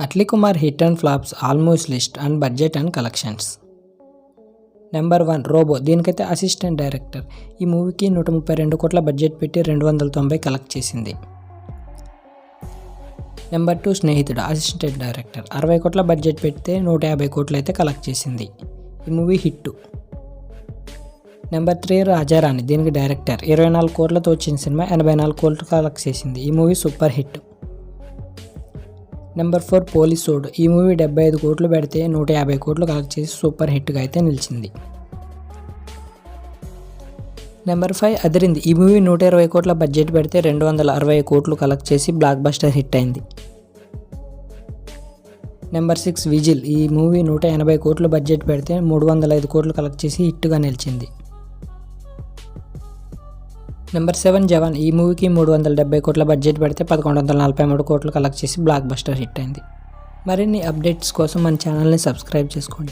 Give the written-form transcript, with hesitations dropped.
Atlee Kumar hit and flops almost list and budget and collections. Number 1 Robo. దీనికైతే assistant director. ఈ మూవీకి 132 కోట్ల బడ్జెట్ పెట్టి 290 కలెక్ట్ చేసింది. నెంబర్ 2 స్నేహితుడు. Assistant director. 60 కోట్ల బడ్జెట్ పెడితే 150 కోట్లు అయితే కలెక్ట్ చేసింది. ఈ మూవీ హిట్. నెంబర్ 3 రాజారాణి. దీనికి డైరెక్టర్. 24 కోట్లతో వచ్చిన సినిమా 84 కోట్లు కలెక్ట్ చేసింది. ఈ మూవీ సూపర్ హిట్. నెంబర్ 4 పోలీసోడు. ఈ మూవీ 75 కోట్లు పెడితే 150 కోట్లు కలెక్ట్ చేసి సూపర్ హిట్గా అయితే నిలిచింది. నెంబర్ 5 అదిరింది. ఈ మూవీ 120 కోట్ల బడ్జెట్ పెడితే 260 కోట్లు కలెక్ట్ చేసి బ్లాక్ బస్టర్ హిట్ అయింది. Number 6 whistle. ఈ మూవీ 180 కోట్లు బడ్జెట్ పెడితే 305 కోట్లు కలెక్ట్ చేసి హిట్గా నిలిచింది. నెంబర్ 7 జవాన్. ఈ మూవీకి 370 కోట్ల బడ్జెట్ పెడితే 1143 కోట్లు కలెక్ట్ చేసి బ్లాక్ బస్టర్ హిట్ అయింది. మరిన్ని అప్డేట్స్ కోసం మన ఛానల్ని సబ్స్క్రైబ్ చేసుకోండి.